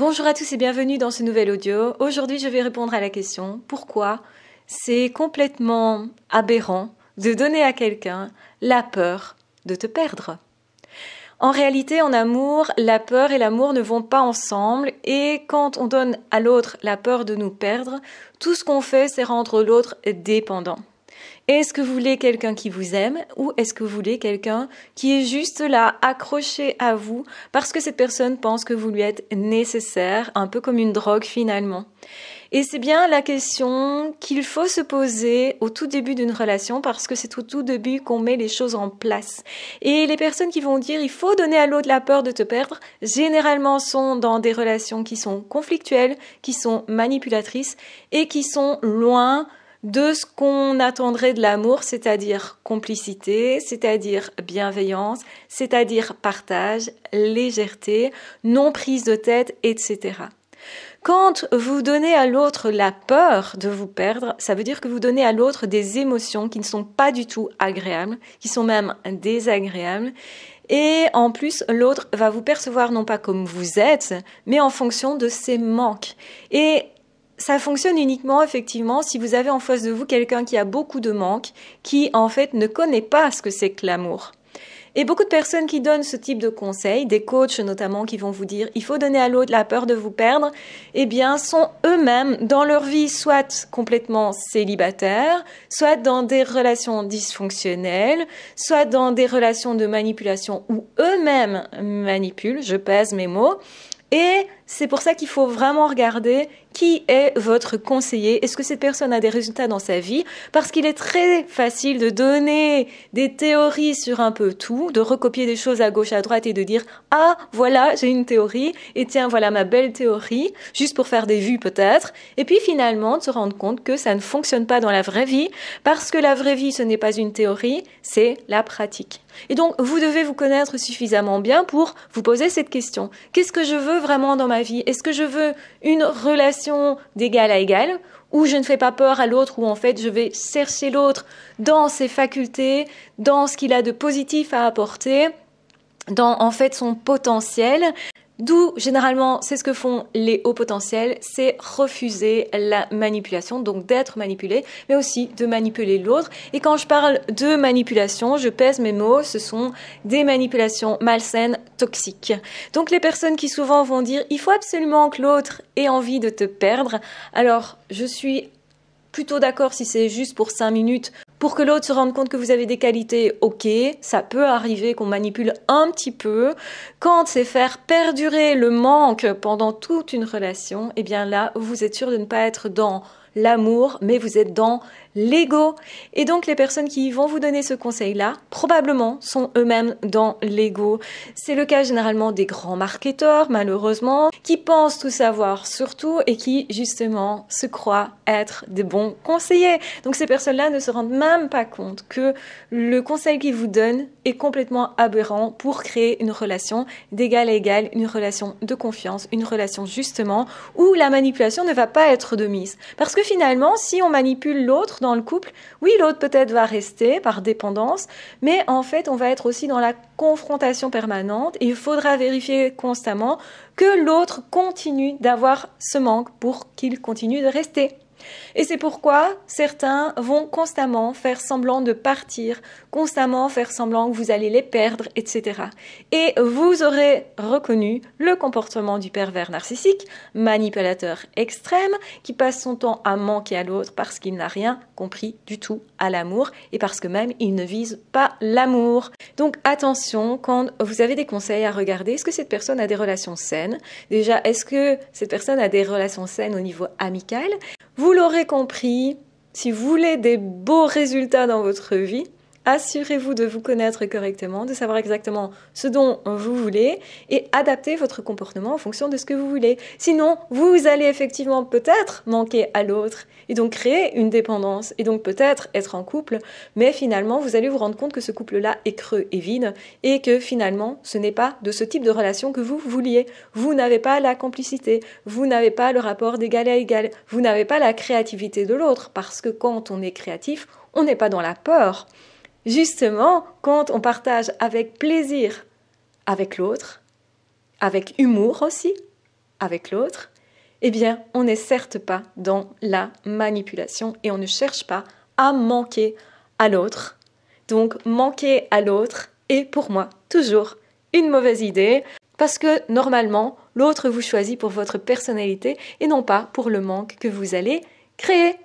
Bonjour à tous et bienvenue dans ce nouvel audio. Aujourd'hui, je vais répondre à la question pourquoi c'est complètement aberrant de donner à quelqu'un la peur de te perdre. En réalité, en amour, la peur et l'amour ne vont pas ensemble et quand on donne à l'autre la peur de nous perdre, tout ce qu'on fait, c'est rendre l'autre dépendant. Est-ce que vous voulez quelqu'un qui vous aime ou est-ce que vous voulez quelqu'un qui est juste là, accroché à vous parce que cette personne pense que vous lui êtes nécessaire, un peu comme une drogue finalement? Et c'est bien la question qu'il faut se poser au tout début d'une relation parce que c'est au tout début qu'on met les choses en place. Et les personnes qui vont dire il faut donner à l'autre la peur de te perdre, généralement sont dans des relations qui sont conflictuelles, qui sont manipulatrices et qui sont loin de ce qu'on attendrait de l'amour, c'est-à-dire complicité, c'est-à-dire bienveillance, c'est-à-dire partage, légèreté, non prise de tête, etc. Quand vous donnez à l'autre la peur de vous perdre, ça veut dire que vous donnez à l'autre des émotions qui ne sont pas du tout agréables, qui sont même désagréables. Et en plus, l'autre va vous percevoir non pas comme vous êtes, mais en fonction de ses manques. Et ça fonctionne uniquement, effectivement, si vous avez en face de vous quelqu'un qui a beaucoup de manques, qui, en fait, ne connaît pas ce que c'est que l'amour. Et beaucoup de personnes qui donnent ce type de conseils, des coachs notamment, qui vont vous dire « il faut donner à l'autre la peur de vous perdre », eh bien, sont eux-mêmes, dans leur vie, soit complètement célibataires, soit dans des relations dysfonctionnelles, soit dans des relations de manipulation où eux-mêmes manipulent, je pèse mes mots. Et c'est pour ça qu'il faut vraiment regarder qui est votre conseiller. Est-ce que cette personne a des résultats dans sa vie? Parce qu'il est très facile de donner des théories sur un peu tout, de recopier des choses à gauche, à droite et de dire « Ah, voilà, j'ai une théorie, et tiens, voilà ma belle théorie », juste pour faire des vues peut-être. Et puis finalement, de se rendre compte que ça ne fonctionne pas dans la vraie vie, parce que la vraie vie, ce n'est pas une théorie, c'est la pratique. Et donc, vous devez vous connaître suffisamment bien pour vous poser cette question. Qu'est-ce que je veux vraiment dans ma vie? Est-ce que je veux une relation d'égal à égal, où je ne fais pas peur à l'autre, où en fait je vais chercher l'autre dans ses facultés, dans ce qu'il a de positif à apporter, dans en fait son potentiel? D'où, généralement, c'est ce que font les hauts potentiels, c'est refuser la manipulation, donc d'être manipulé, mais aussi de manipuler l'autre. Et quand je parle de manipulation, je pèse mes mots, ce sont des manipulations malsaines, toxiques. Donc les personnes qui souvent vont dire « il faut absolument que l'autre ait envie de te perdre », alors je suis plutôt d'accord si c'est juste pour 5 minutes, pour que l'autre se rende compte que vous avez des qualités, ok, ça peut arriver qu'on manipule un petit peu. Quand c'est faire perdurer le manque pendant toute une relation, eh bien là, vous êtes sûr de ne pas être dans l'amour, mais vous êtes dans l'ego. Et donc les personnes qui vont vous donner ce conseil-là, probablement sont eux-mêmes dans l'ego. C'est le cas généralement des grands marketeurs, malheureusement, qui pensent tout savoir sur tout et qui, justement, se croient être des bons conseillers. Donc ces personnes-là ne se rendent même pas compte que le conseil qu'ils vous donnent est complètement aberrant pour créer une relation d'égal à égal, une relation de confiance, une relation justement où la manipulation ne va pas être de mise. Parce que finalement, si on manipule l'autre dans le couple, oui, l'autre peut-être va rester par dépendance, mais en fait, on va être aussi dans la confrontation permanente et il faudra vérifier constamment que l'autre continue d'avoir ce manque pour qu'il continue de rester. Et c'est pourquoi certains vont constamment faire semblant de partir, constamment faire semblant que vous allez les perdre, etc. Et vous aurez reconnu le comportement du pervers narcissique, manipulateur extrême, qui passe son temps à manquer à l'autre parce qu'il n'a rien compris du tout à l'amour et parce que même il ne vise pas l'amour. Donc attention, quand vous avez des conseils à regarder, est-ce que cette personne a des relations saines? Déjà, est-ce que cette personne a des relations saines au niveau amical? Vous l'aurez compris, si vous voulez des beaux résultats dans votre vie, assurez-vous de vous connaître correctement, de savoir exactement ce dont vous voulez et adapter votre comportement en fonction de ce que vous voulez. Sinon, vous allez effectivement peut-être manquer à l'autre et donc créer une dépendance et donc peut-être être en couple, mais finalement, vous allez vous rendre compte que ce couple-là est creux et vide et que finalement, ce n'est pas de ce type de relation que vous vouliez. Vous n'avez pas la complicité, vous n'avez pas le rapport d'égal à égal, vous n'avez pas la créativité de l'autre parce que quand on est créatif, on n'est pas dans la peur. Justement, quand on partage avec plaisir avec l'autre, avec humour aussi, avec l'autre, eh bien, on n'est certes pas dans la manipulation et on ne cherche pas à manquer à l'autre. Donc, manquer à l'autre est pour moi toujours une mauvaise idée parce que normalement, l'autre vous choisit pour votre personnalité et non pas pour le manque que vous allez créer.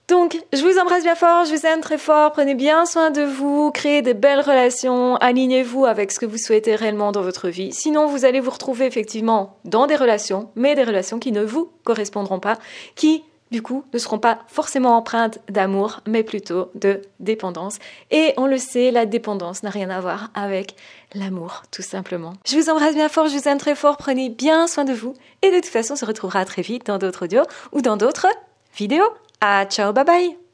Donc, je vous embrasse bien fort, je vous aime très fort, prenez bien soin de vous, créez des belles relations, alignez-vous avec ce que vous souhaitez réellement dans votre vie. Sinon, vous allez vous retrouver effectivement dans des relations, mais des relations qui ne vous correspondront pas, qui, du coup, ne seront pas forcément empreintes d'amour, mais plutôt de dépendance. Et on le sait, la dépendance n'a rien à voir avec l'amour, tout simplement. Je vous embrasse bien fort, je vous aime très fort, prenez bien soin de vous. Et de toute façon, on se retrouvera très vite dans d'autres audios ou dans d'autres vidéos. Ah, ciao, bye bye!